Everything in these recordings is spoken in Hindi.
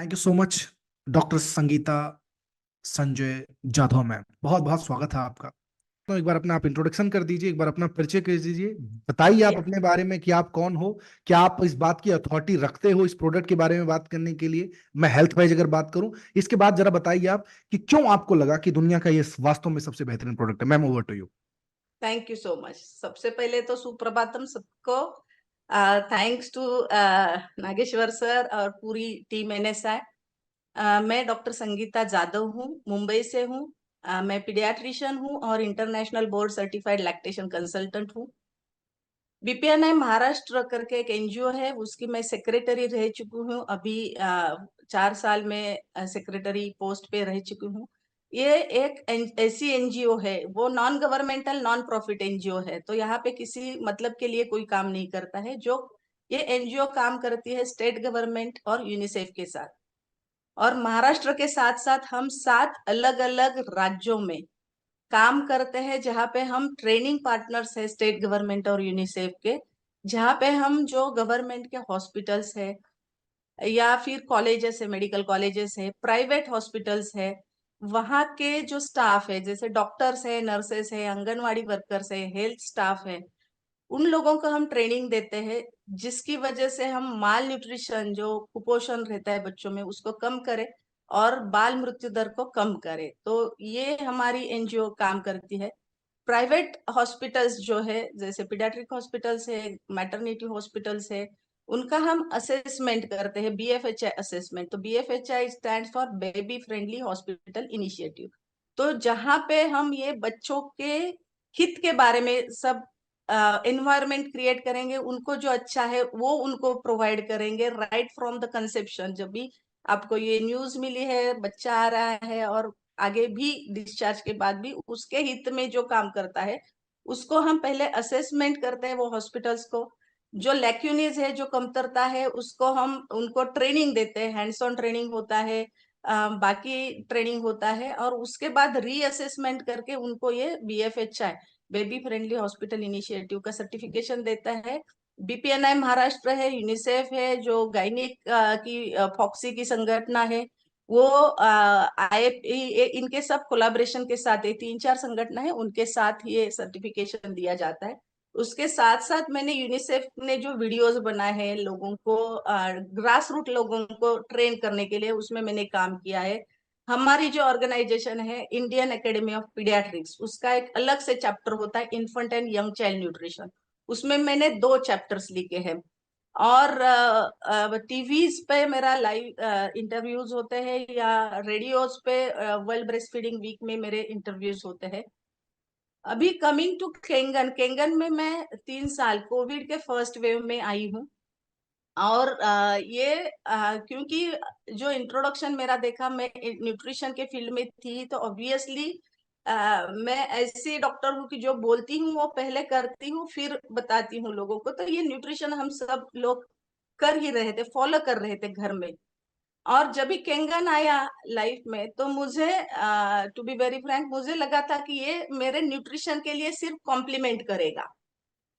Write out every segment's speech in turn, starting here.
Thank you so much doctor Sangeeta Sanjay Jadhav ma'am, बहुत बहुत स्वागत है आपका। तो एक बार अपना आप इंट्रोडक्शन कर दीजिए, एक बार अपना परिचय कर दीजिए। बताइए आप या अपने बारे में कि आप कौन हो, क्या आप इस बात की अथॉरिटी रखते हो इस प्रोडक्ट के बारे में बात करने के लिए। मैं हेल्थ वाइज अगर बात करूं, इसके बाद जरा बताइए आप कि क्यों आपको लगा कि दुनिया का ये वास्तव में सबसे बेहतरीन प्रोडक्ट है। Ma'am, over to you. Thank you so much. सबसे पहले तो सुप्रभातम सबको। थैंक्स टू नागेश्वर सर और पूरी टीम एनएसआई। मैं डॉक्टर संगीता जाधव हूँ, मुंबई से हूँ। मैं पीडियाट्रिशियन हूँ और international board certified lactation consultant हूँ। बीपीएनआई महाराष्ट्र करके एक एनजीओ है, उसकी मैं सेक्रेटरी रह चुकी हूँ। अभी 4 साल में सेक्रेटरी पोस्ट पे रह चुकी हूँ। ये एक ऐसी एनजीओ है, वो non governmental non profit NGO है, तो यहाँ पे किसी मतलब के लिए कोई काम नहीं करता है। जो ये एनजीओ काम करती है स्टेट गवर्नमेंट और यूनिसेफ के साथ, और महाराष्ट्र के साथ साथ हम 7 अलग-अलग राज्यों में काम करते हैं, जहाँ पे हम ट्रेनिंग पार्टनर्स है स्टेट गवर्नमेंट और यूनिसेफ के। जहाँ पे हम जो गवर्नमेंट के हॉस्पिटल्स है या फिर कॉलेजेस है, मेडिकल कॉलेजेस है, प्राइवेट हॉस्पिटल्स है, वहाँ के जो स्टाफ है, जैसे डॉक्टर्स है, नर्सेस है, आंगनवाड़ी वर्कर्स है, हेल्थ स्टाफ है, उन लोगों को हम ट्रेनिंग देते हैं, जिसकी वजह से हम माल न्यूट्रिशन, जो कुपोषण रहता है बच्चों में, उसको कम करें और बाल मृत्यु दर को कम करें। तो ये हमारी एनजीओ काम करती है। प्राइवेट हॉस्पिटल्स जो है, जैसे पीडियाट्रिक हॉस्पिटल्स है, मैटरनिटी हॉस्पिटल्स है, उनका हम असेसमेंट करते हैं, बीएफएचआई असेसमेंट। तो BFHI stands for baby friendly hospital initiative. तो जहाँ पे हम ये बच्चों के हित के बारे में सब एनवायरमेंट क्रिएट करेंगे, उनको जो अच्छा है वो उनको प्रोवाइड करेंगे, राइट फ्रॉम द कंसेप्शन। जब भी आपको ये न्यूज मिली है, बच्चा आ रहा है, और आगे भी डिस्चार्ज के बाद भी उसके हित में जो काम करता है, उसको हम पहले असेसमेंट करते हैं वो हॉस्पिटल्स को। जो लैक्यूनीज है, जो कमतरता है, उसको हम उनको ट्रेनिंग देते हैं, हैंड्स ऑन ट्रेनिंग होता है, बाकी ट्रेनिंग होता है, और उसके बाद रीअसेसमेंट करके उनको ये बीएफएचआई, बेबी फ्रेंडली हॉस्पिटल इनिशिएटिव का सर्टिफिकेशन देता है। बीपीएनआई महाराष्ट्र है, यूनिसेफ है, जो गायनिक की फॉक्सी की संगठना है, वो आए, इनके सब कोलाब्रेशन के साथ, ये 3-4 संगठन है, उनके साथ ये सर्टिफिकेशन दिया जाता है। उसके साथ साथ मैंने यूनिसेफ ने जो वीडियोस बनाए हैं लोगों को, ग्रास रूट लोगों को ट्रेन करने के लिए, उसमें मैंने काम किया है। हमारी जो ऑर्गेनाइजेशन है इंडियन एकेडमी ऑफ पीडियाट्रिक्स, उसका एक अलग से चैप्टर होता है infant and young child nutrition. उसमें मैंने 2 चैप्टर्स लिखे हैं। और टीवीज पे मेरा लाइव इंटरव्यूज होते हैं, या रेडियोज पे वर्ल्ड ब्रेस्ट फीडिंग वीक में मेरे इंटरव्यूज होते हैं। अभी कमिंग टू केंगन, केंगन में मैं 3 साल कोविड के फर्स्ट वेव में आई हूँ। और क्योंकि जो इंट्रोडक्शन मेरा देखा, मैं न्यूट्रिशन के फील्ड में थी, तो ऑब्वियसली मैं ऐसी डॉक्टर हूँ कि जो बोलती हूँ वो पहले करती हूँ, फिर बताती हूँ लोगों को। तो ये न्यूट्रिशन हम सब लोग कर ही रहे थे, फॉलो कर रहे थे घर में। और जब भी केंगन आया लाइफ में, तो मुझे टू बी वेरी फ्रैंक, मुझे लगा था कि ये मेरे न्यूट्रिशन के लिए सिर्फ कॉम्प्लीमेंट करेगा।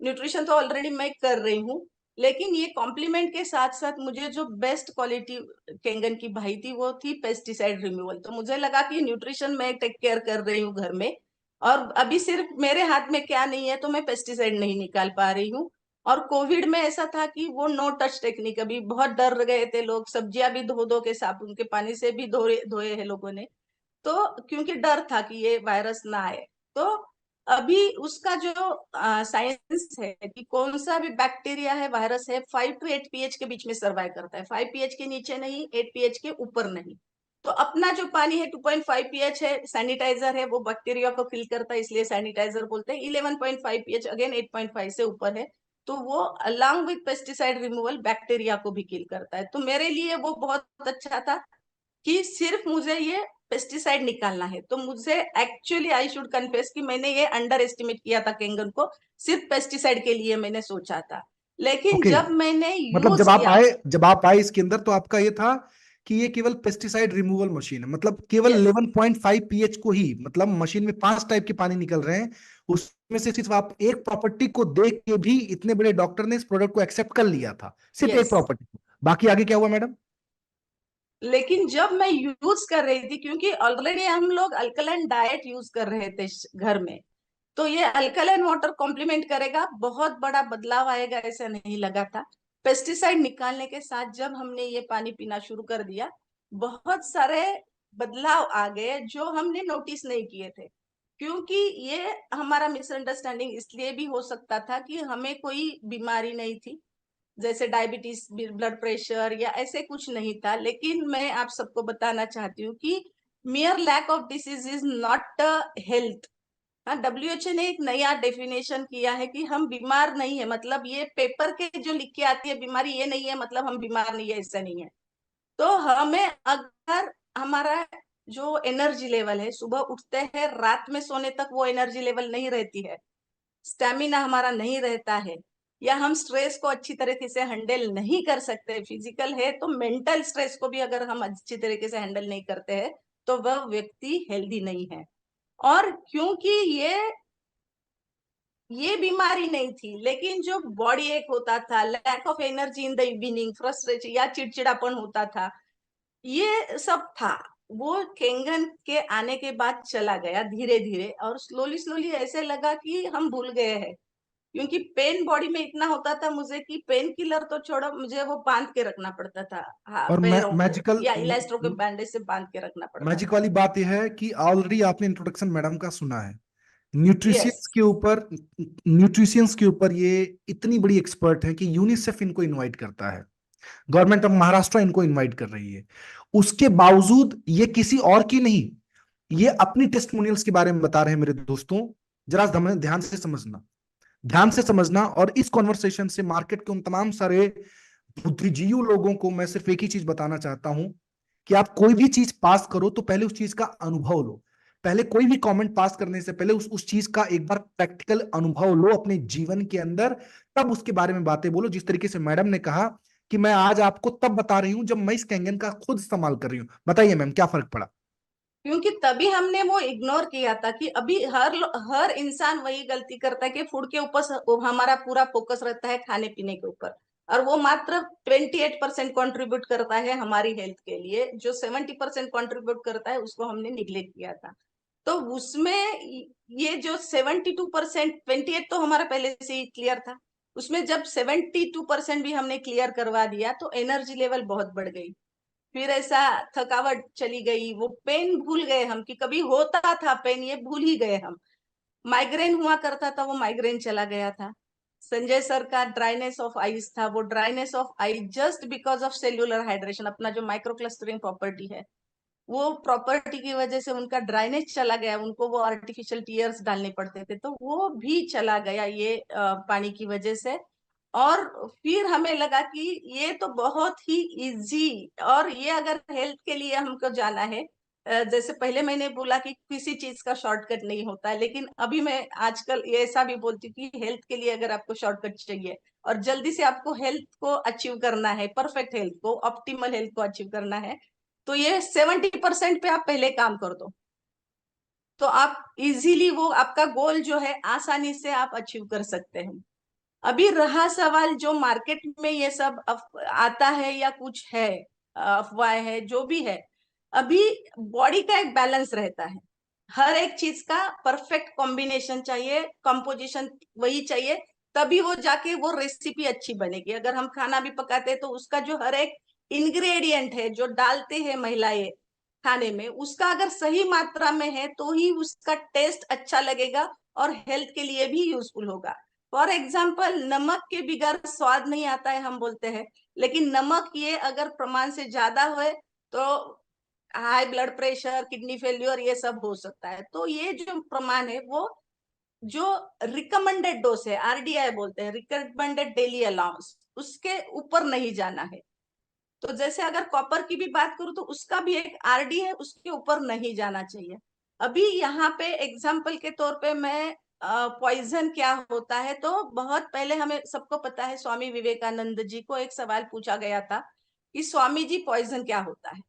न्यूट्रिशन तो ऑलरेडी मैं कर रही हूँ, लेकिन ये कॉम्प्लीमेंट के साथ साथ मुझे जो बेस्ट क्वालिटी केंगन की भाई थी, वो थी पेस्टिसाइड रिमूवल। तो मुझे लगा कि न्यूट्रिशन मैं टेक केयर कर रही हूँ घर में, और अभी सिर्फ मेरे हाथ में क्या नहीं है, तो मैं पेस्टिसाइड नहीं निकाल पा रही हूँ। और कोविड में ऐसा था कि वो नो टच टेक्निक, अभी बहुत डर गए थे लोग, सब्जियां भी धो धो के साबुन के पानी से भी धोए धोए हैं लोगों ने। तो क्योंकि डर था कि ये वायरस ना आए, तो अभी उसका जो साइंस है कि कौन सा भी बैक्टीरिया है, वायरस है, 5 to 8 pH के बीच में सर्वाइव करता है। 5 pH के नीचे नहीं, 8 pH के ऊपर नहीं। तो अपना जो पानी है 2.5 pH है, सैनिटाइजर है, वो बैक्टीरिया को किल करता है, इसलिए सैनिटाइजर बोलते हैं। 11.5 pH अगेन 8.5 से ऊपर है, तो वो along with pesticide removal bacteria को भी किल करता है। तो मेरे लिए वो बहुत अच्छा था कि सिर्फ मुझे ये पेस्टिसाइड निकालना है। तो मुझे एक्चुअली आई शुड कन्फेस कि मैंने ये अंडर एस्टिमेट किया था केंगन को, सिर्फ पेस्टिसाइड के लिए मैंने सोचा था। लेकिन ओके, जब मैंने मतलब यूज किया, जब आप आए इसके अंदर, तो आपका ये था कि ये केवल पेस्टिसाइड रिमूवल मशीन है, मतलब केवल यस, 11.5 पीएच को ही, मतलब मशीन में 5 टाइप के पानी निकल रहे हैं, उसमें से सिर्फ आप एक प्रॉपर्टी को देख के भी इतने बड़े डॉक्टर ने इस प्रोडक्ट को एक्सेप्ट कर लिया था, सिर्फ एक यस, प्रॉपर्टी। बाकी आगे क्या हुआ मैडम? लेकिन जब मैं यूज कर रही थी, क्योंकि ऑलरेडी हम लोग अल्कलाइन डाइट यूज कर रहे थे घर में, तो ये अल्कलाइन वाटर कॉम्प्लीमेंट करेगा, बहुत बड़ा बदलाव आएगा ऐसा नहीं लगा था। पेस्टिसाइड निकालने के साथ जब हमने ये पानी पीना शुरू कर दिया, बहुत सारे बदलाव आ गए जो हमने नोटिस नहीं किए थे। क्योंकि ये हमारा मिसअंडरस्टैंडिंग इसलिए भी हो सकता था कि हमें कोई बीमारी नहीं थी, जैसे डायबिटीज, ब्लड प्रेशर या ऐसे कुछ नहीं था। लेकिन मैं आप सबको बताना चाहती हूँ कि mere lack of disease is not health. हाँ, डब्ल्यूएचओ ने एक नया डेफिनेशन किया है कि हम बीमार नहीं है, मतलब ये पेपर के जो लिख के आती है बीमारी, ये नहीं है मतलब हम बीमार नहीं है, ऐसा नहीं है। तो हमें अगर हमारा जो एनर्जी लेवल है, सुबह उठते हैं रात में सोने तक वो एनर्जी लेवल नहीं रहती है, स्टेमिना हमारा नहीं रहता है, या हम स्ट्रेस को अच्छी तरीके से हैंडल नहीं कर सकते, फिजिकल है तो मेंटल स्ट्रेस को भी अगर हम अच्छी तरीके से हैंडल नहीं करते हैं, तो वह व्यक्ति हेल्दी नहीं है। और क्योंकि ये बीमारी नहीं थी, लेकिन जो बॉडी एक होता था, lack of energy in the evening, frustration या चिड़चिड़ापन होता था, ये सब था, वो केंगन के आने के बाद चला गया धीरे धीरे। और स्लोली स्लोली ऐसे लगा कि हम भूल गए हैं, क्योंकि पेन बॉडी में इतना होता था मुझे कि पेन किलर तो छोड़ो, मुझे वो बांध के रखना पड़ता था, हाँ, और पैरों को मैजिकल या इलास्टो के बैंडेज से बांध के रखना पड़ता मैजिक था। वाली बात यह है कि ऑलरेडी आपने इंट्रोडक्शन मैडम का सुना है। यस। न्यूट्रिशियंस के ऊपर ये इतनी बड़ी एक्सपर्ट है कि यूनिसेफ इनको इनवाइट करता है, गवर्नमेंट ऑफ महाराष्ट्र इनको इनवाइट कर रही है। उसके बावजूद ये किसी और की नहीं, ये अपनी टेस्टिमोनियल्स के बारे में बता रहे हैं मेरे दोस्तों। जरा ध्यान से समझना, ध्यान से समझना। और इस कॉन्वर्सेशन से मार्केट के उन तमाम सारे बुद्धिजीवी लोगों को मैं सिर्फ एक ही चीज बताना चाहता हूं कि आप कोई भी चीज पास करो तो पहले उस चीज का अनुभव लो। पहले कोई भी कमेंट पास करने से पहले उस चीज का एक बार प्रैक्टिकल अनुभव लो अपने जीवन के अंदर, तब उसके बारे में बातें बोलो। जिस तरीके से मैडम ने कहा कि मैं आज आपको तब बता रही हूं जब मैं इस कैंगन का खुद इस्तेमाल कर रही हूं। बताइए मैम, क्या फर्क पड़ा? क्योंकि तभी हमने वो इग्नोर किया था कि अभी हर इंसान वही गलती करता है कि फूड के ऊपर हमारा पूरा फोकस रहता है, खाने पीने के ऊपर, और वो मात्र 28% कॉन्ट्रीब्यूट करता है हमारी हेल्थ के लिए, जो 70% कॉन्ट्रीब्यूट करता है उसको हमने निग्लेक्ट किया था। तो उसमें ये जो 72%, 28 तो हमारा पहले से ही क्लियर था, उसमें जब 72% भी हमने क्लियर करवा दिया तो एनर्जी लेवल बहुत बढ़ गई। फिर ऐसा थकावट चली गई, वो पेन भूल गए हम कि कभी होता था पेन, ये भूल ही गए हम। माइग्रेन हुआ करता था, वो माइग्रेन चला गया था। संजय सर का ड्राइनेस ऑफ आईज था, वो dryness of I just because of cellular hydration, अपना जो माइक्रो क्लस्टरिंग प्रॉपर्टी है, वो प्रॉपर्टी की वजह से उनका ड्राइनेस चला गया, उनको वो आर्टिफिशियल टीयर्स डालने पड़ते थे, तो वो भी चला गया ये पानी की वजह से। और फिर हमें लगा कि ये तो बहुत ही इजी, और ये अगर हेल्थ के लिए हमको जाना है, जैसे पहले मैंने बोला कि किसी चीज का शॉर्टकट नहीं होता है, लेकिन अभी मैं आजकल ये ऐसा भी बोलती हूँ कि हेल्थ के लिए अगर आपको शॉर्टकट चाहिए और जल्दी से आपको हेल्थ को अचीव करना है, परफेक्ट हेल्थ को, ऑप्टिमल हेल्थ को अचीव करना है, तो ये 70% पे आप पहले काम कर दो, तो आप इजीली वो आपका गोल जो है आसानी से आप अचीव कर सकते हैं। अभी रहा सवाल जो मार्केट में ये सब आता है या कुछ है, अफवाह है, जो भी है, अभी बॉडी का एक बैलेंस रहता है, हर एक चीज का परफेक्ट कॉम्बिनेशन चाहिए, कंपोजिशन वही चाहिए, तभी वो जाके वो रेसिपी अच्छी बनेगी। अगर हम खाना भी पकाते हैं तो उसका जो हर एक इंग्रेडिएंट है जो डालते हैं महिलाएं खाने में, उसका अगर सही मात्रा में है तो ही उसका टेस्ट अच्छा लगेगा और हेल्थ के लिए भी यूजफुल होगा। फॉर एग्जाम्पल, नमक के बिगर स्वाद नहीं आता है हम बोलते हैं, लेकिन नमक ये अगर प्रमाण से ज्यादा हो तो high blood pressure, kidney failure, ये सब हो सकता है। तो ये जो प्रमाण है वो जो रिकमेंडेड डोज है, आरडीआई बोलते हैं, रिकमेंडेड डेली अलाउंस, उसके ऊपर नहीं जाना है। तो जैसे अगर कॉपर की भी बात करूं तो उसका भी एक आरडी है, उसके ऊपर नहीं जाना चाहिए। अभी यहाँ पे एग्जाम्पल के तौर पे मैं पॉइजन क्या होता है, तो बहुत पहले हमें सबको पता है, स्वामी विवेकानंद जी को एक सवाल पूछा गया था कि स्वामी जी पॉइजन क्या होता है,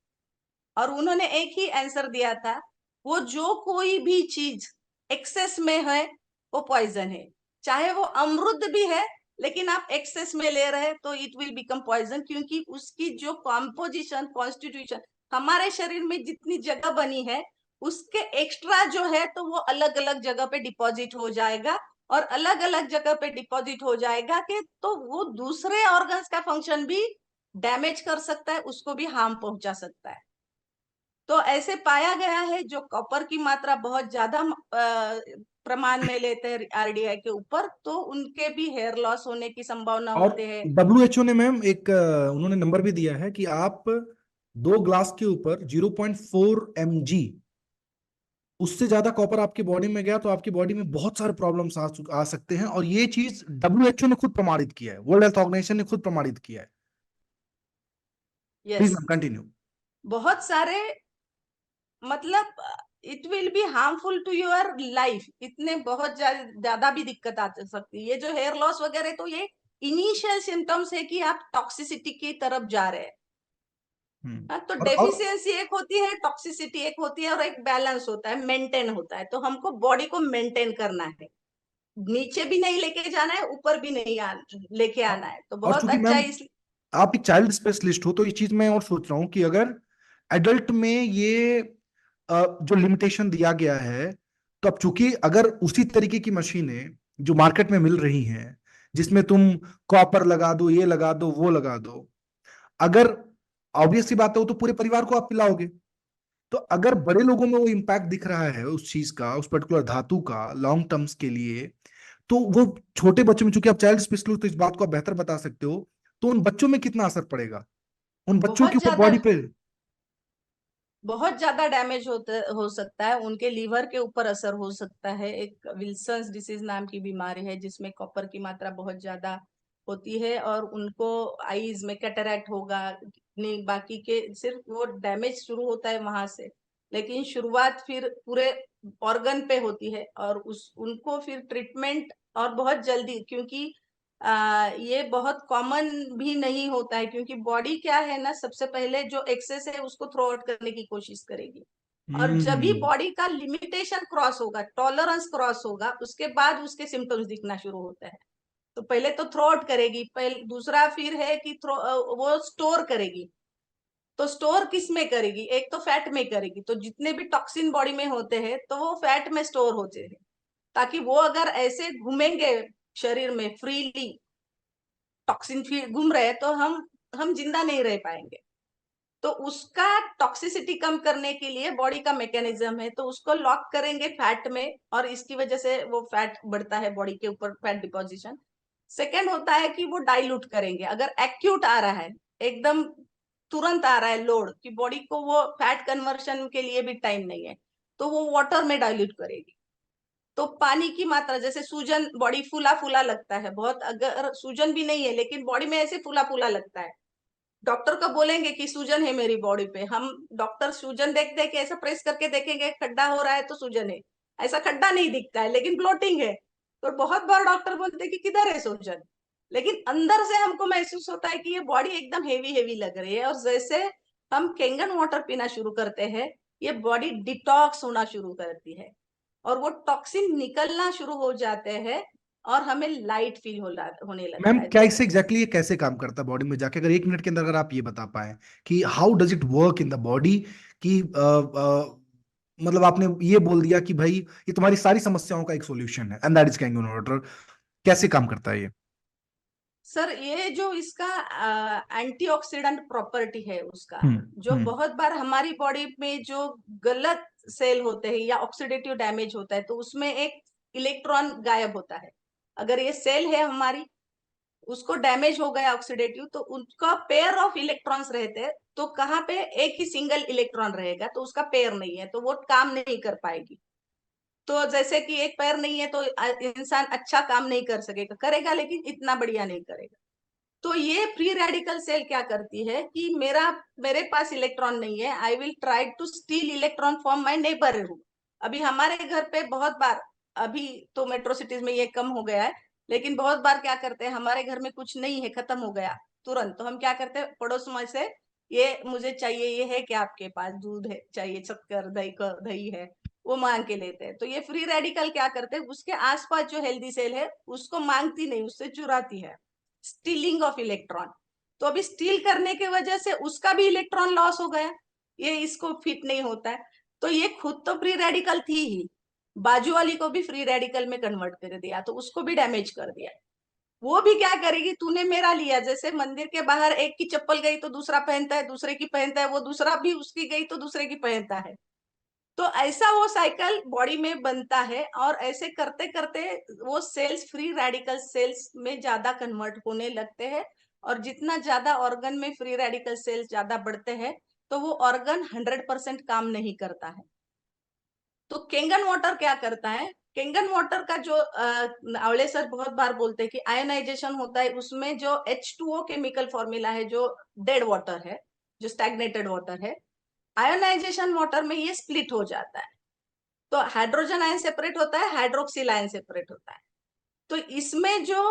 और उन्होंने एक ही आंसर दिया था, वो जो कोई भी चीज एक्सेस में है वो पॉइजन है, चाहे वो अमृत भी है, लेकिन आप एक्सेस में ले रहे हैं तो इट विल बिकम पॉइजन, क्योंकि उसकी जो कॉम्पोजिशन, कॉन्स्टिट्यूशन, हमारे शरीर में जितनी जगह बनी है उसके एक्स्ट्रा जो है तो वो अलग अलग जगह पे डिपॉजिट हो जाएगा, और अलग अलग जगह पे डिपॉजिट हो जाएगा कि तो वो दूसरे ऑर्गन्स का फंक्शन भी डैमेज कर सकता है, उसको भी हार्म पहुंचा सकता है। तो ऐसे पाया गया है जो कॉपर की मात्रा बहुत ज्यादा प्रमाण में लेते हैं आरडीआई के ऊपर, तो उनके भी हेयर लॉस होने की संभावना और होते हैं। WHO ने मैम एक उन्होंने नंबर भी दिया है कि आप 2 ग्लास के ऊपर 0.4 mg, उससे ज्यादा कॉपर आपकी बॉडी में गया तो आपकी बॉडी में बहुत सारे प्रॉब्लम्स आ सकते हैं। और ये चीज WHO ने खुद प्रमाणित किया है, वर्ल्ड हेल्थ ऑर्गेनाइजेशन ने खुद प्रमाणित किया है। Please yes, ma'am continue. बहुत सारे, मतलब it will be harmful to your life, इतने बहुत ज्यादा भी दिक्कत आ सकती है। ये जो हेयर लॉस वगैरह, तो ये इनिशियल सिम्टम्स है कि आप टॉक्सिसिटी की तरफ जा रहे हैं। हाँ, तो और डेफिशिएंसी एक होती है, टॉक्सिसिटी एक होती है, और एक बैलेंस होता है, मेंटेन होता है। तो हमको बॉडी को मेंटेन करना है, नीचे भी नहीं लेके जाना है, ऊपर भी नहीं लेके आना है, तो और बहुत चूंकि अच्छा मैम है इसलिए। आप एक चाइल्ड स्पेशलिस्ट हो तो ये चीज मैं और सोच रहा हूँ कि अगर एडल्ट में ये जो लिमिटेशन दिया गया है, तो अब चूंकि अगर उसी तरीके की मशीनें जो मार्केट में मिल रही हैं जिसमें तुम कॉपर लगा दो, ये लगा दो, वो लगा दो, अगर ऑब्वियस सी बात है वो तो पूरे परिवार को आप पिलाओगे। तो अगर बड़े लोगों में वो इम्पैक्ट दिख रहा है उस चीज का, उस पर्टिकुलर धातु का लॉन्ग टर्म्स के लिए, तो वो छोटे बच्चों में, चूंकि आप चाइल्ड स्पेशलिस्ट तो इस बात को आप बेहतर बता सकते हो, तो उन बच्चों में कितना असर पड़ेगा, उन बच्चों की बहुत ऊपर ज्यादा, बॉडी पे। बहुत ज्यादा डैमेज हो सकता है, उनके लीवर के ऊपर असर हो सकता है। एक विल्सन्स डिसीज नाम की बीमारी है जिसमें कॉपर की मात्रा बहुत ज्यादा होती है, और उनको आईज में कैटरैक्ट होगा। नहीं, बाकी के सिर्फ वो डैमेज शुरू होता है वहां से, लेकिन शुरुआत फिर पूरे ऑर्गन पे होती है, और उस उनको फिर ट्रीटमेंट, और बहुत जल्दी, क्योंकि ये बहुत कॉमन भी नहीं होता है, क्योंकि बॉडी क्या है ना, सबसे पहले जो एक्सेस है उसको थ्रो आउट करने की कोशिश करेगी। और जब भी हम्म। बॉडी का लिमिटेशन क्रॉस होगा, टॉलरेंस क्रॉस होगा, उसके बाद उसके सिम्टम्स दिखना शुरू होता है। तो पहले तो थ्रो आउट करेगी, पहले दूसरा फिर है कि वो स्टोर करेगी। तो स्टोर किस में करेगी? एक तो फैट में करेगी, तो जितने भी टॉक्सिन बॉडी में होते हैं तो वो फैट में स्टोर होते हैं, ताकि वो अगर ऐसे घूमेंगे शरीर में फ्रीली, टॉक्सिन फील्ड घूम रहे हैं, तो हम जिंदा नहीं रह पाएंगे। तो उसका टॉक्सिसिटी कम करने के लिए बॉडी का मैकेनिज्म है, तो उसको लॉक करेंगे फैट में, और इसकी वजह से वो फैट बढ़ता है बॉडी के ऊपर, फैट डिपोजिशन। सेकेंड होता है कि वो डाइल्यूट करेंगे, अगर एक्यूट आ रहा है, एकदम तुरंत आ रहा है लोड, कि बॉडी को वो फैट कन्वर्शन के लिए भी टाइम नहीं है, तो वो वाटर में डाइल्यूट करेगी। तो पानी की मात्रा, जैसे सूजन, बॉडी फूला फूला लगता है बहुत, अगर सूजन भी नहीं है लेकिन बॉडी में ऐसे फूला फूला लगता है, डॉक्टर को बोलेंगे कि सूजन है मेरी बॉडी पे, हम डॉक्टर सूजन देख देख के ऐसा प्रेस करके देखेंगे, खड्डा हो रहा है तो सूजन है, ऐसा खड्डा नहीं दिखता है लेकिन ब्लोटिंग है। तो बहुत बार डॉक्टर बोलते हैं कि किधर है सूजन, लेकिन अंदर से हमको महसूस होता है कि ये बॉडी एकदम हेवी हेवी लग रही है। और जैसे हम केंगन वाटर पीना शुरू करते हैं, ये बॉडी डिटॉक्स होना शुरू करती है, और वो टॉक्सिन निकलना शुरू हो जाते हैं, और हमें लाइट फील होने मैम लगता है। क्या तो इससे एग्जैक्टली ये कैसे काम करता है बॉडी में जाके, अगर 1 मिनट के अंदर अगर आप ये बता पाए कि how does it work in the body, कि मतलब आपने ये बोल दिया कि भाई ये तुम्हारी सारी समस्याओं का एक सॉल्यूशन है and that is Kangen water, कैसे काम करता है ये? सर, ये जो इसका एंटीऑक्सीडेंट प्रॉपर्टी है उसका, जो हम्म। बहुत बार हमारी बॉडी में जो गलत सेल होते हैं या ऑक्सीडेटिव डैमेज होता है, तो उसमें एक इलेक्ट्रॉन गायब होता है। अगर ये सेल है हमारी, उसको डैमेज हो गया ऑक्सीडेटिव, तो उनका पेयर ऑफ इलेक्ट्रॉन्स रहते हैं, तो कहाँ पे एक ही सिंगल इलेक्ट्रॉन रहेगा, तो उसका पेयर नहीं है, तो वो काम नहीं कर पाएगी। तो जैसे कि एक पैर नहीं है तो इंसान अच्छा काम नहीं कर सकेगा, करेगा लेकिन इतना बढ़िया नहीं करेगा। तो ये फ्री रेडिकल सेल क्या करती है कि मेरे पास इलेक्ट्रॉन नहीं है, I will try to steal electron from my neighbourhood. अभी हमारे घर पे बहुत बार, अभी तो मेट्रो सिटीज में ये कम हो गया है, लेकिन बहुत बार क्या करते हैं, हमारे घर में कुछ नहीं है, खत्म हो गया तुरंत, तो हम क्या करते हैं, पड़ोस में से ये मुझे चाहिए, ये है क्या आपके पास, दूध है चाहिए, शक्कर, दही है, वो मांग के लेते हैं। तो ये फ्री रेडिकल क्या करते हैं, उसके आसपास जो हेल्दी सेल है उसको मांगती नहीं, उससे चुराती है, स्टीलिंग ऑफ इलेक्ट्रॉन। तो अभी स्टील करने की वजह से उसका भी इलेक्ट्रॉन लॉस हो गया, ये इसको फिट नहीं होता है। तो ये खुद तो फ्री रेडिकल थी ही, बाजू वाली को भी फ्री रेडिकल में कन्वर्ट कर दिया, तो उसको भी डैमेज कर दिया। वो भी क्या करेगी, तूने मेरा लिया, जैसे मंदिर के बाहर एक की चप्पल गई तो दूसरा पहनता है, दूसरे की पहनता है, वो दूसरा भी उसकी गई तो दूसरे की पहनता है। तो ऐसा वो साइकिल बॉडी में बनता है, और ऐसे करते करते वो सेल्स फ्री रेडिकल सेल्स में ज्यादा कन्वर्ट होने लगते हैं। और जितना ज्यादा ऑर्गन में फ्री रेडिकल सेल्स ज्यादा बढ़ते हैं, तो वो ऑर्गन 100% काम नहीं करता है। तो केंगन वाटर क्या करता है, केंगन वाटर का जो आवले सर बहुत बार बोलते हैं कि आयोनाइजेशन होता है, उसमें जो H2O केमिकल फॉर्मूला है, जो डेड वाटर है, जो स्टैग्नेटेड वाटर है, आयोनाइजेशन वाटर में ये स्प्लिट हो जाता है। तो हाइड्रोजन आयन सेपरेट होता है, हाइड्रोक्सिल आयन सेपरेट होता है। तो इसमें जो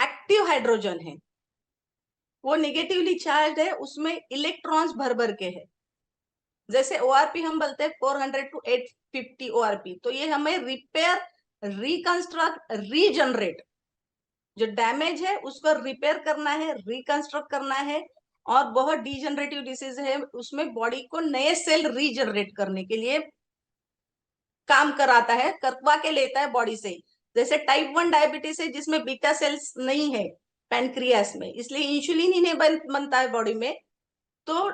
एक्टिव हाइड्रोजन है वो निगेटिवली चार्ज है, उसमें इलेक्ट्रॉन्स भर भर के है। जैसे ओआरपी हम बोलते हैं 400 to 850 ओआरपी, तो ये हमें रिपेयर, रिकंस्ट्रक्ट, रीजनरेट, जो डैमेज है उसको रिपेयर करना है, रिकंस्ट्रक्ट करना है। और बहुत डिजनरेटिव डिसीज है, उसमें बॉडी को नए सेल रीजनरेट करने के लिए काम कराता है, करवा के लेता है बॉडी से। जैसे टाइप 1 डायबिटीज है जिसमें बीटा सेल्स नहीं है पैनक्रियास में, इसलिए इंसुलिन ही नहीं बनता है बॉडी में, तो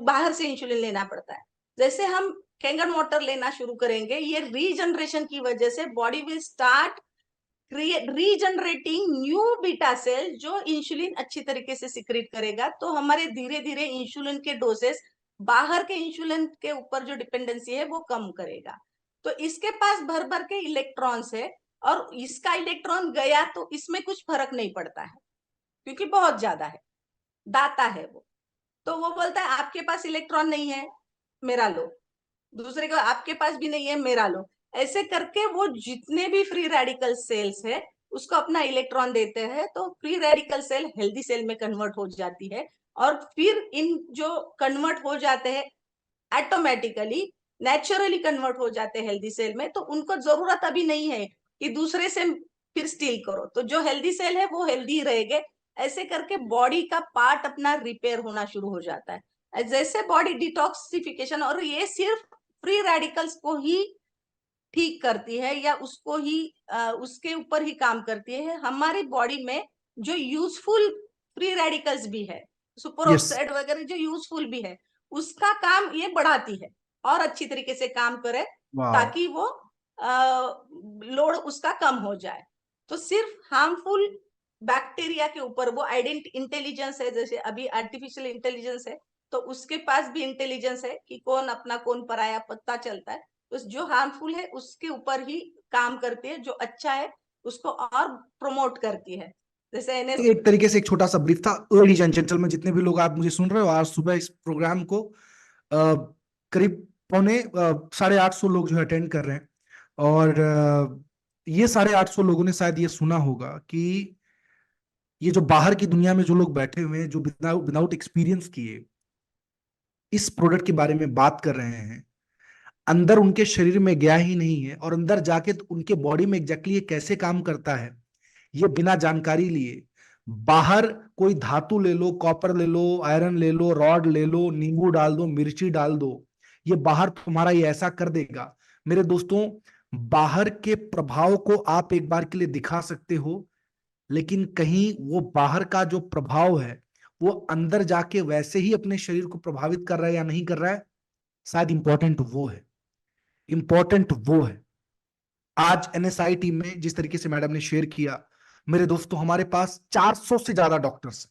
बाहर से इंसुलिन लेना पड़ता है। जैसे हम कैंगन वाटर लेना शुरू करेंगे, ये रीजनरेशन की वजह से body will start regenerating new beta cell, जो इंसुलिन अच्छी तरीके से सिक्रेट करेगा। तो हमारे धीरे धीरे इंसुलिन के डोसेस, बाहर के इंसुलिन के ऊपर जो डिपेंडेंसी है वो कम करेगा। तो इसके पास भर भर के इलेक्ट्रॉन्स है, और इसका इलेक्ट्रॉन गया तो इसमें कुछ फर्क नहीं पड़ता है, क्योंकि बहुत ज्यादा है, दाता है वो। तो वो बोलता है आपके पास इलेक्ट्रॉन नहीं है, मेरा लो, दूसरे को आपके पास भी नहीं है, मेरा लो। ऐसे करके वो जितने भी फ्री रेडिकल सेल्स है उसको अपना इलेक्ट्रॉन देते हैं, तो free radical cell healthy cell में कन्वर्ट हो जाती है। और फिर इन जो कन्वर्ट हो जाते हैं ऑटोमेटिकली, नेचुरली कन्वर्ट हो जाते हैं हेल्दी सेल में, तो उनको जरूरत अभी नहीं है कि दूसरे से फिर स्टील करो, तो जो हेल्दी सेल है वो हेल्दी रहेंगे। ऐसे करके बॉडी का पार्ट अपना रिपेयर होना शुरू हो जाता है, जैसे बॉडी डिटॉक्सिफिकेशन। और ये सिर्फ फ्री रेडिकल्स को ही ठीक करती है, या उसको ही उसके ऊपर ही काम करती है। हमारी बॉडी में जो यूजफुल फ्री रेडिकल्स भी है, सुपर यस। ऑक्साइड वगैरह जो यूजफुल भी है, उसका काम ये बढ़ाती है और अच्छी तरीके से काम करे, वाह। ताकि वो लोड उसका कम हो जाए। तो सिर्फ हार्मफुल बैक्टीरिया के ऊपर वो इंटेलिजेंस है, जैसे अभी आर्टिफिशियल इंटेलिजेंस है, तो उसके पास भी इंटेलिजेंस है कि कौन अपना कौन पराया, पता चलता है। तो जो हार्मफुल है उसके ऊपर ही काम करती है, जो अच्छा है उसको और प्रमोट करती है। जैसे एनएस एक तरीके से एक छोटा सा ब्रीफ था। लेडीज एंड जेंटलमैन, जितने भी लोग आप मुझे सुन रहे हो, आज सुबह इस प्रोग्राम को करीब 850 लोग जो अटेंड कर रहे हैं। और ये 850 लोगों ने शायद ये सुना होगा कि ये जो बाहर की दुनिया में जो लोग बैठे हुए हैं, जो विदाउट एक्सपीरियंस किए इस प्रोडक्ट के बारे में बात कर रहे हैं, अंदर उनके शरीर में गया ही नहीं है, और अंदर जाके तो उनके बॉडी में एग्जैक्टली ये कैसे काम करता है ये बिना जानकारी लिए, बाहर कोई धातु ले लो, कॉपर ले लो, आयरन ले लो, रॉड ले लो, नींबू डाल दो, मिर्ची डाल दो, ये बाहर तुम्हारा ये ऐसा कर देगा। मेरे दोस्तों, बाहर के प्रभाव को आप एक बार के लिए दिखा सकते हो, लेकिन कहीं वो बाहर का जो प्रभाव है वो अंदर जाके वैसे ही अपने शरीर को प्रभावित कर रहा है या नहीं कर रहा है, शायद इंपॉर्टेंट वो है। इंपॉर्टेंट वो है। आज एनएसआई टीम में जिस तरीके से मैडम ने शेयर किया, मेरे दोस्तों, हमारे पास 400 से ज्यादा डॉक्टर्स,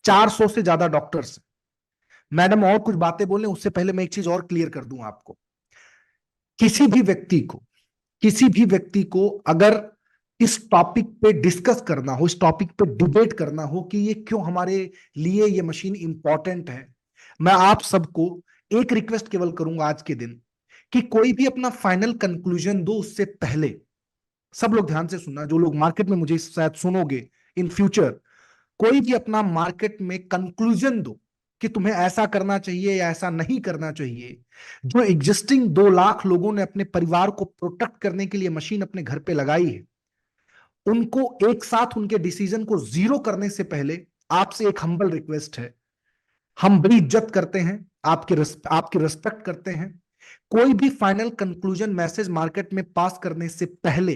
400 से ज्यादा डॉक्टर्स। मैडम और कुछ बातें बोले उससे पहले मैं एक चीज और क्लियर कर दूं आपको। किसी भी व्यक्ति को, किसी भी व्यक्ति को अगर इस टॉपिक पे डिस्कस करना हो, इस टॉपिक पे डिबेट करना हो कि ये क्यों हमारे लिए ये मशीन इंपॉर्टेंट है, मैं आप सबको एक रिक्वेस्ट केवल करूंगा आज के दिन, कि कोई भी अपना फाइनल कंक्लूजन दो उससे पहले, सब लोग ध्यान से सुनना, जो लोग मार्केट में मुझे शायद सुनोगे इन फ्यूचर, कोई भी अपना मार्केट में कंक्लूजन दो कि तुम्हें ऐसा करना चाहिए या ऐसा नहीं करना चाहिए। जो एग्जिस्टिंग 2 लाख लोगों ने अपने परिवार को प्रोटेक्ट करने के लिए मशीन अपने घर पे लगाई है, उनको एक साथ उनके डिसीजन को जीरो करने से पहले आपसे एक हम्बल रिक्वेस्ट है, हम बड़ी इज्जत करते हैं, आपकी रिस्पेक्ट करते हैं। कोई भी फाइनल कंक्लूजन मैसेज मार्केट में पास करने से पहले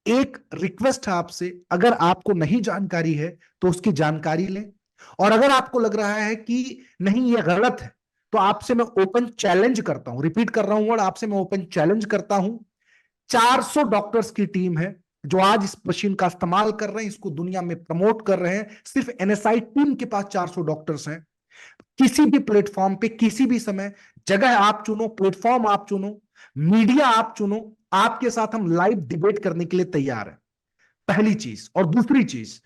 एक रिक्वेस्ट है आपसे, अगर आपको नहीं जानकारी है तो उसकी जानकारी लें, और अगर आपको लग रहा है कि नहीं ये गलत है, तो आपसे मैं ओपन चैलेंज करता हूं, रिपीट कर रहा हूं वर्ड, आपसे मैं ओपन चैलेंज करता हूं। 400 डॉक्टर्स की टीम है जो आज इस मशीन का इस्तेमाल कर रहे हैं, इसको दुनिया में प्रमोट कर रहे हैं। सिर्फ एनएसआई टीम के पास 400 डॉक्टर्स हैं। किसी भी प्लेटफॉर्म पे, किसी भी समय, जगह आप चुनो, प्लेटफॉर्म आप चुनो, मीडिया आप चुनो, आपके साथ हम लाइव डिबेट करने के लिए तैयार हैं, पहली चीज। और दूसरी चीज,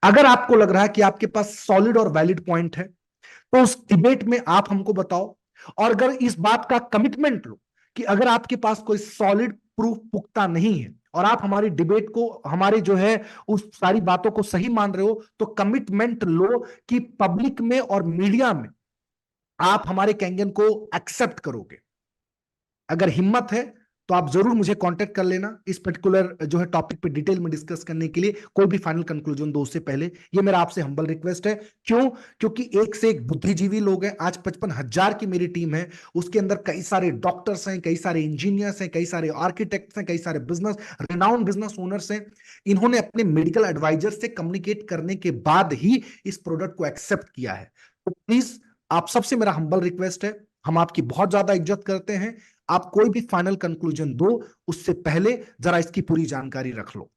अगर आपको लग रहा है कि आपके पास सॉलिड और वैलिड पॉइंट है, तो उस डिबेट में आप हमको बताओ। और अगर इस बात का कमिटमेंट लो कि अगर आपके पास कोई सॉलिड प्रूफ पुख्ता नहीं है और आप हमारी डिबेट को, हमारे जो है उस सारी बातों को सही मान रहे हो, तो कमिटमेंट लो कि पब्लिक में और मीडिया में आप हमारे कैंगन को एक्सेप्ट करोगे। अगर हिम्मत है तो आप जरूर मुझे कांटेक्ट कर लेना इस पर्टिकुलर जो है टॉपिक पे डिटेल में डिस्कस करने के लिए, कोई भी फाइनल कंक्लूजन दो उससे पहले। ये मेरा आपसे हम्बल रिक्वेस्ट है। क्यों? क्योंकि एक से एक बुद्धिजीवी लोग हैं। आज 55,000 की मेरी टीम है, उसके अंदर कई सारे डॉक्टर्स हैं, कई सारे इंजीनियर्स हैं, कई सारे आर्किटेक्ट्स हैं, कई सारे रिनाउंड बिजनेस ओनर्स हैं। इन्होंने अपने मेडिकल एडवाइजर से कम्युनिकेट करने के बाद ही इस प्रोडक्ट को एक्सेप्ट किया है। तो प्लीज आप सबसे मेरा हम्बल रिक्वेस्ट है, हम आपकी बहुत ज्यादा इज्जत करते हैं, आप कोई भी फाइनल कंक्लूजन दो उससे पहले जरा इसकी पूरी जानकारी रख लो।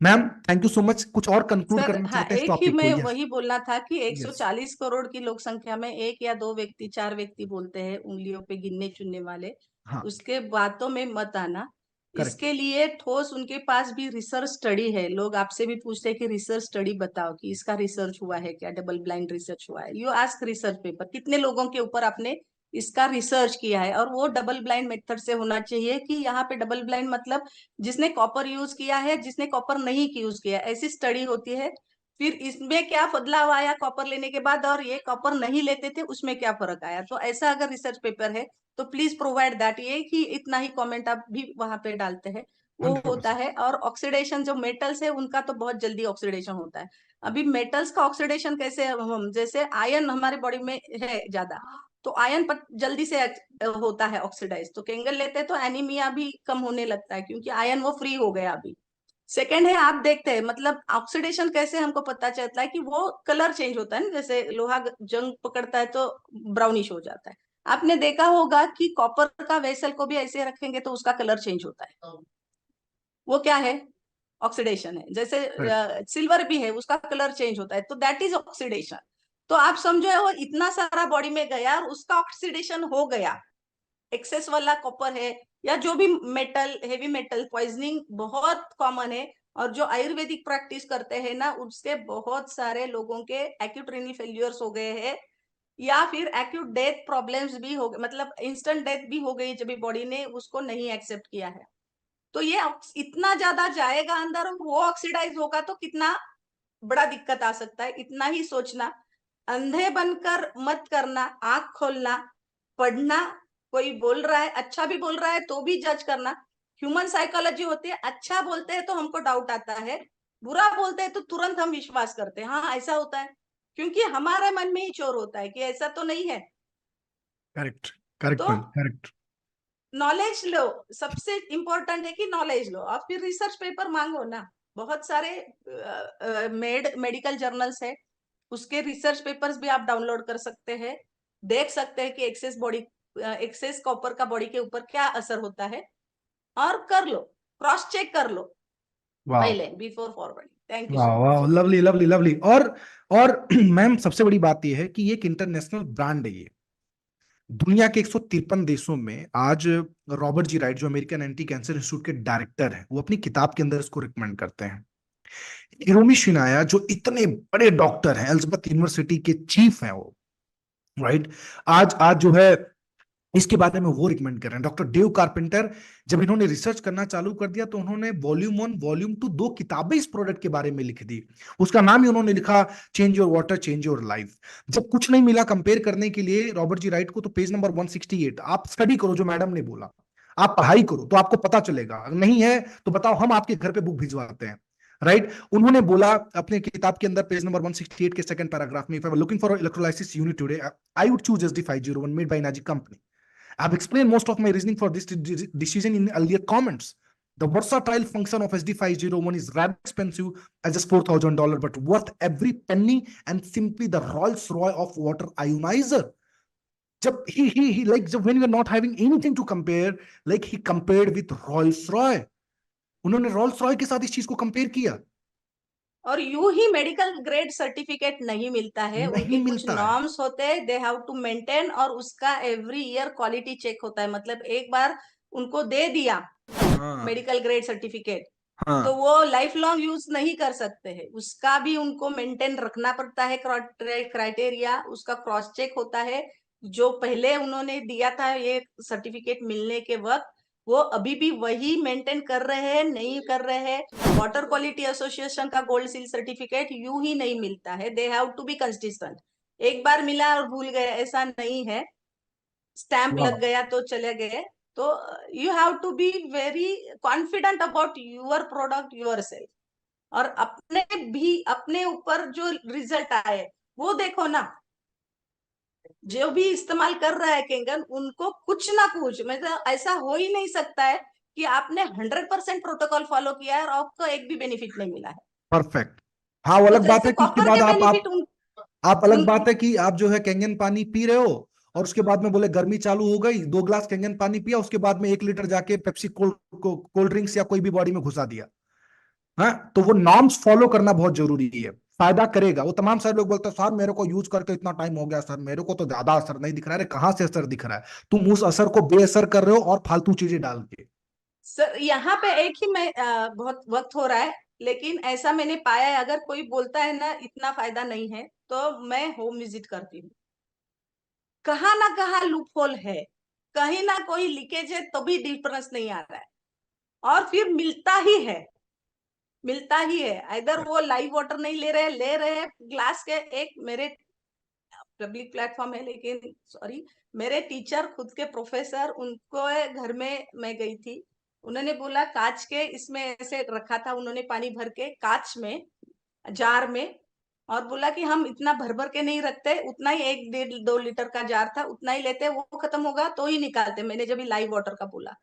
Ma'am thank you so much. कुछ और कंक्लूड सर करना हाँ, चाहते हैं इस एक ही टॉपिक को? मैं यस। वही बोलना था कि यस। 140 करोड़ की लोक संख्या में एक या दो व्यक्ति, चार व्यक्ति बोलते हैं, उंगलियों पे गिनने चुनने वाले, हाँ। उसके बातों में मत आना। करेक्ट। इसके लिए ठोस उनके पास भी रिसर्च स्टडी है। लोग आपसे भी पूछते हैं कि रिसर्च स्टडी बताओ, कि इसका रिसर्च हुआ है क्या, डबल ब्लाइंड रिसर्च हुआ है। यू आस्क रिसर्च पेपर, कितने लोगों के ऊपर आपने इसका रिसर्च किया है। और वो डबल ब्लाइंड मेथड से होना चाहिए, कि यहाँ पे डबल ब्लाइंड मतलब जिसने कॉपर यूज किया है, जिसने कॉपर नहीं यूज किया, ऐसी स्टडी होती है। फिर इसमें क्या बदलाव आया कॉपर लेने के बाद, और ये कॉपर नहीं लेते थे उसमें क्या फर्क आया। तो ऐसा अगर रिसर्च पेपर है तो प्लीज प्रोवाइड दैट। ये कि इतना ही कमेंट आप भी वहां पे डालते हैं, वो होता 100%। है। और ऑक्सीडेशन जो मेटल्स है उनका तो बहुत जल्दी ऑक्सीडेशन होता है। अभी मेटल्स का ऑक्सीडेशन कैसे, हम जैसे आयन हमारे बॉडी में है ज्यादा, तो आयन जल्दी से होता है ऑक्सीडाइज, तो केंगल लेते हैं तो एनीमिया भी कम होने लगता है, क्योंकि आयन वो फ्री हो गया अभी। सेकेंड है, आप देखते हैं मतलब ऑक्सीडेशन कैसे हमको पता चलता है, कि वो कलर चेंज होता है ना, जैसे लोहा जंग पकड़ता है तो ब्राउनिश हो जाता है। आपने देखा होगा कि कॉपर का वेसल को भी ऐसे रखेंगे तो उसका कलर चेंज होता है। वो क्या है? ऑक्सीडेशन है। जैसे करेक्ट। सिल्वर भी है, उसका कलर चेंज होता है, तो दैट इज ऑक्सीडेशन। तो आप समझो वो इतना सारा बॉडी में गया और उसका ऑक्सीडेशन हो गया, एक्सेस वाला कॉपर है या जो भी मेटल, हेवी मेटल पॉइजनिंग बहुत कॉमन है। और जो आयुर्वेदिक प्रैक्टिस करते हैं ना, उसके बहुत सारे लोगों के एक्यूट रीनल फेल्यूर्स हो गए हैं, या फिर एक्यूट डेथ प्रॉब्लम्स भी हो गए, मतलब इंस्टेंट डेथ भी हो गई जब बॉडी ने उसको नहीं एक्सेप्ट किया है। तो ये इतना ज्यादा जाएगा अंदर और वो ऑक्सीडाइज होगा तो कितना बड़ा दिक्कत आ सकता है, इतना ही सोचना। अंधे बनकर मत करना, आंख खोलना, पढ़ना। कोई बोल रहा है, अच्छा भी बोल रहा है तो भी जज करना। ह्यूमन साइकोलॉजी होती है, अच्छा बोलते हैं तो हमको डाउट आता है, बुरा बोलते हैं तो तुरंत हम विश्वास करते हैं, हाँ ऐसा होता है, क्योंकि हमारे मन में ही चोर होता है कि ऐसा तो नहीं है। करेक्ट। करेक्ट तो मैम। करेक्ट। नॉलेज लो, सबसे इंपॉर्टेंट है कि नॉलेज लो, और फिर रिसर्च पेपर मांगो ना। बहुत सारे मेडिकल जर्नल्स है, उसके रिसर्च पेपर्स भी आप डाउनलोड कर सकते हैं, देख सकते हैं कि एक्सेस कॉपर का बॉडी के ऊपर क्या असर होता है, और कर लो, क्रॉस चेक कर लो वाह। पहले, बिफोर फॉरवर्डिंग। थैंक यू वाह सो वाह, मच। Lovely lovely lovely. और मैम सबसे बड़ी बात यह है कि ये एक इंटरनेशनल ब्रांड है। ये दुनिया के 153 देशों में आज रॉबर्ट जी राइट, जो अमेरिकन एंटी कैंसर इंस्टीट्यूट के डायरेक्टर हैं, वो अपनी किताब के अंदर इसको रिकमेंड करते हैं। हिरोमी शिनाया जो इतने बड़े डॉक्टर हैं, एलिजाबेथ यूनिवर्सिटी के चीफ हैं वो, राइट, आज आज जो है इसके बारे में वो रिकमेंड कर रहे हैं। डॉक्टर डेव कारपेंटर, जब इन्होंने रिसर्च करना चालू कर दिया तो उन्होंने वॉल्यूम 1 वॉल्यूम 2 दो किताबें इस प्रोडक्ट के बारे में लिख दी। उसका नाम ही उन्होंने लिखा, change your water change your life. जब कुछ नहीं मिला कंपेयर करने के लिए रॉबर्ट जी राइट को, तो पेज नंबर 168 आप स्टडी करो, जो मैडम ने बोला, आप पढ़ाई करो तो आपको पता चलेगा। नहीं है तो बताओ, हम आपके घर पे बुक भिजवाते हैं। राइट। उन्होंने बोला अपने किताब के अंदर पेज नंबर 168 के सेकंड पैराग्राफ में, if I were looking for electrolysis unit today I would choose SD501 made by energy company. I've explained most of my reasoning for this decision in earlier comments. The versatile function of SD501 is rather expensive at just $4,000, but worth every penny, and simply the Rolls Royce of water ionizer. जब he like जब when we are not having anything to compare, like he compared with Rolls Royce. उन्होंने Rolls Royce के साथ इस चीज को कंपेयर किया। और यूं ही मेडिकल ग्रेड सर्टिफिकेट नहीं मिलता है, नहीं उनके कुछ मिलता है। नॉर्म्स होते हैं, दे हैव टू मेंटेन, और उसका एवरी ईयर क्वालिटी चेक होता है। मतलब एक बार उनको दे दिया हाँ मेडिकल ग्रेड सर्टिफिकेट, तो हाँ वो लाइफ लॉन्ग यूज नहीं कर सकते हैं, उसका भी उनको मेंटेन रखना पड़ता है। क्राइटेरिया उसका क्रॉस चेक होता है। जो पहले उन्होंने दिया था ये सर्टिफिकेट मिलने के वक्त, वो अभी भी वही मेंटेन कर रहे हैं, नहीं कर रहे हैं। वाटर क्वालिटी एसोसिएशन का गोल्ड सील सर्टिफिकेट यूं ही नहीं मिलता है, they have to be consistent. एक बार मिला और भूल गए ऐसा नहीं है, स्टैंप वाह लग गया तो चले गए। तो you have to be very confident about your product, your self. और अपने भी अपने ऊपर जो रिजल्ट आए वो देखो ना। जो भी इस्तेमाल कर रहा है केंगन, उनको कुछ ना कुछ, मतलब ऐसा हो ही नहीं सकता है कि आपने 100% प्रोटोकॉल फॉलो किया है और आपको एक भी बेनिफिट नहीं मिला है। परफेक्ट। हाँ वो तो अलग बात जैसे है कि उसके कॉपर बाद के आप बेनिफिट आप आप अलग उन बात है कि आप जो है कैंगन पानी पी रहे हो और उसके बाद में बोले गर्मी चालू हो गई, 2 ग्लास कैंगन पानी पिया, उसके बाद में 1 लीटर जाके पेप्सी कोल्ड ड्रिंक्स या कोई भी बॉडी में घुसा दिया। हाँ तो वो नॉर्म्स फॉलो करना बहुत जरूरी है, फायदा करेगा। वो तमाम सारे लोग बोलते हैं सर मेरे को यूज करके इतना टाइम हो गया सर, मेरे को तो ज्यादा असर नहीं दिख रहा है। अरे कहाँ से असर दिख रहा है? तुम उस असर को बेअसर कर रहे हो और फालतू चीजें डाल के। सर यहाँ पे एक ही मैं बहुत वक्त हो रहा है, लेकिन ऐसा मैंने पाया है, अगर कोई बोलता है ना इतना फायदा नहीं है, तो मैं होम विजिट करती हूँ। कहाँ ना कहाँ लूप होल है, कहीं ना कोई लीकेज है, तभी डिफरेंस नहीं आ रहा है। और फिर मिलता ही है, मिलता ही है। इधर वो लाइव वाटर नहीं ले रहे हैं ग्लास के। एक मेरे पब्लिक प्लेटफॉर्म है लेकिन सॉरी, मेरे टीचर खुद के प्रोफेसर, उनको घर में मैं गई थी, उन्होंने बोला कांच के इसमें ऐसे रखा था उन्होंने पानी भर के कांच में, जार में, और बोला कि हम इतना भर भर के नहीं रखते, उतना ही 1 1.5 2 लीटर का जार था, उतना ही लेते, वो खत्म होगा तो ही निकालते। मैंने जब लाइव वाटर का बोला,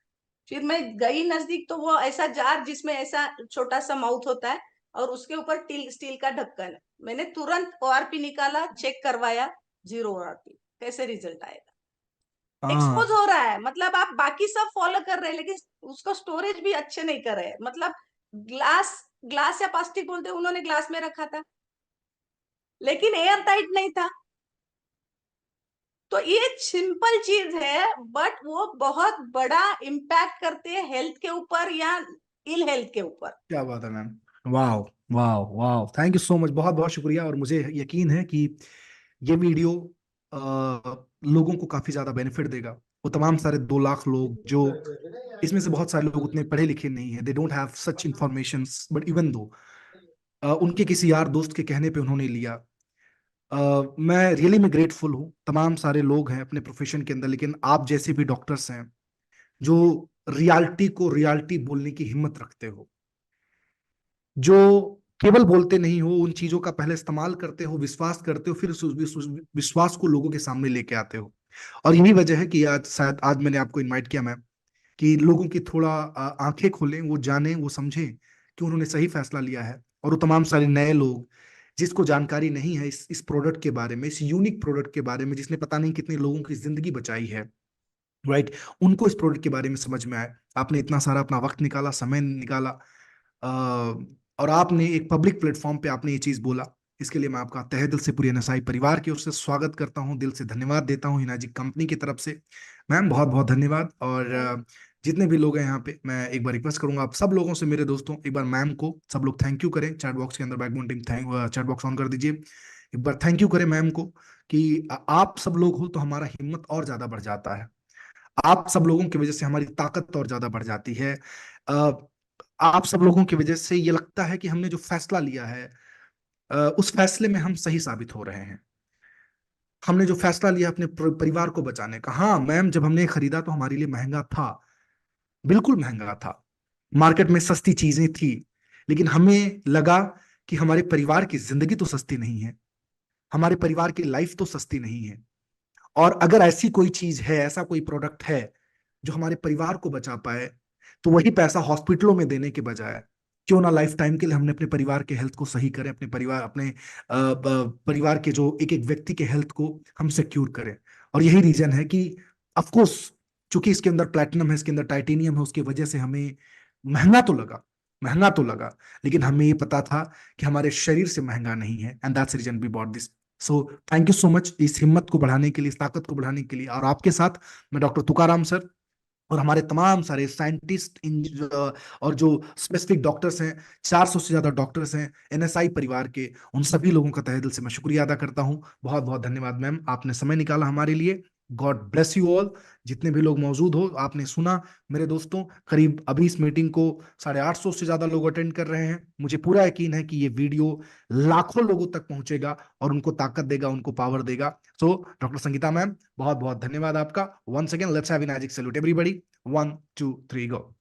फिर मैं गई नजदीक, तो वो ऐसा जार जिसमें ऐसा छोटा सा माउथ होता है और उसके ऊपर स्टील का ढक्कन है। मैंने तुरंत ORP निकाला, चेक करवाया, 0 ORP। कैसे रिजल्ट आएगा? एक्सपोज हाँ हो रहा है, मतलब आप बाकी सब फॉलो कर रहे हैं लेकिन उसको स्टोरेज भी अच्छे नहीं कर रहे हैं। मतलब ग्लास ग्लास या प्लास्टिक बोलते, उन्होंने ग्लास में रखा था लेकिन एयर टाइट नहीं था। तो ये सिंपल चीज है, बट वो बहुत बड़ा इम्पैक्ट करते हैं हेल्थ के ऊपर या इल हेल्थ के ऊपर। क्या बात है मैम। वाह वाह वाह, थैंक यू सो मच, बहुत बहुत शुक्रिया। और मुझे यकीन है कि ये वीडियो लोगों को काफी ज्यादा बेनिफिट देगा। वो तमाम सारे 2 लाख लोग जो, इसमें से बहुत सारे लोग उतने पढ़े लिखे नहीं है, they don't have such information, but even though उनके किसी यार दोस्त के कहने पे उन्होंने लिया। मैं रियली में ग्रेटफुल हूँ। तमाम सारे लोग हैं अपने प्रोफेशन के अंदर, लेकिन आप जैसे भी डॉक्टर्स हैं जो रियलिटी को रियलिटी बोलने की हिम्मत रखते हो, जो केवल बोलते नहीं हो, उन चीजों का पहले इस्तेमाल करते हो, विश्वास करते हो, फिर उस विश्वास को लोगों के सामने लेके आते हो। और यही वजह है कि आज शायद आज मैंने आपको इनवाइट किया मैम, कि लोगों की थोड़ा आंखें खोलें, वो जानें, वो समझें कि उन्होंने सही फैसला लिया है। और वो तमाम सारे नए लोग जिसको जानकारी नहीं है इस प्रोडक्ट के बारे में, इस यूनिक प्रोडक्ट के बारे में, जिसने पता नहीं कितने लोगों की जिंदगी बचाई है, राइट, उनको इस प्रोडक्ट के बारे में समझ में आए। आपने इतना सारा अपना वक्त निकाला, समय निकाला, और आपने एक पब्लिक प्लेटफॉर्म पे आपने ये चीज बोला। इसके लिए मैं आपका तहे दिल से, पूरी एनएसआई परिवार की ओर से स्वागत करता हूँ, दिल से धन्यवाद देता हूँ हिनाजी कंपनी की तरफ से। मैम बहुत बहुत धन्यवाद। और जितने भी लोग हैं यहाँ पे, मैं एक बार रिक्वेस्ट करूंगा आप सब लोगों से, मेरे दोस्तों, एक बार मैम को सब लोग थैंक यू करें। चैट बॉक्स के अंदर backbone team thank chat box on कर दीजिए, एक बार थैंक यू करें मैम को, कि आप सब लोग हो तो हमारा हिम्मत और ज्यादा बढ़ जाता है। आप सब लोगों की वजह से हमारी ताकत और ज्यादा बढ़ जाती है। अ, आप सब लोगों की वजह से ये लगता है कि हमने जो फैसला लिया है, उस फैसले में हम सही साबित हो रहे हैं। हमने जो फैसला लिया अपने परिवार को बचाने का, हाँ मैम, जब हमने खरीदा तो हमारे लिए महंगा था, बिल्कुल महंगा था। मार्केट में सस्ती चीजें थी, लेकिन हमें लगा कि हमारे परिवार की जिंदगी तो सस्ती नहीं है, हमारे परिवार की लाइफ तो सस्ती नहीं है। और अगर ऐसी कोई चीज है, ऐसा कोई प्रोडक्ट है जो हमारे परिवार को बचा पाए, तो वही पैसा हॉस्पिटलों में देने के बजाय क्यों ना लाइफ टाइम के लिए हमने अपने परिवार के हेल्थ को सही करें, अपने परिवार, अपने परिवार के जो एक एक व्यक्ति के हेल्थ को हम सिक्योर करें। और यही रीजन है कि ऑफ कोर्स, चूंकि इसके अंदर प्लैटिनम है, इसके अंदर टाइटेनियम है, उसकी वजह से हमें महंगा तो लगा, महंगा तो लगा, लेकिन हमें ये पता था कि हमारे शरीर से महंगा नहीं है, and that's reason we bought this. So thank you so much इस हिम्मत को बढ़ाने के लिए, इस ताकत को बढ़ाने के लिए। और आपके साथ मैं डॉक्टर तुकाराम सर और हमारे तमाम सारे साइंटिस्ट और जो स्पेसिफिक डॉक्टर्स हैं, 400 से ज्यादा डॉक्टर्स हैं एनएसआई परिवार के, उन सभी लोगों का तहे दिल से मैं शुक्रिया अदा करता हूं। बहुत बहुत धन्यवाद मैम, आपने समय निकाला हमारे लिए। God bless you all. जितने भी लोग मौजूद हो, आपने सुना मेरे दोस्तों, करीब अभी इस मीटिंग को 850 से ज्यादा लोग अटेंड कर रहे हैं। मुझे पूरा यकीन है कि ये वीडियो लाखों लोगों तक पहुंचेगा और उनको ताकत देगा, उनको पावर देगा। सो डॉक्टर संगीता मैम, बहुत बहुत धन्यवाद आपका। Once again let's have a magic salute everybody. 1 2 3 go.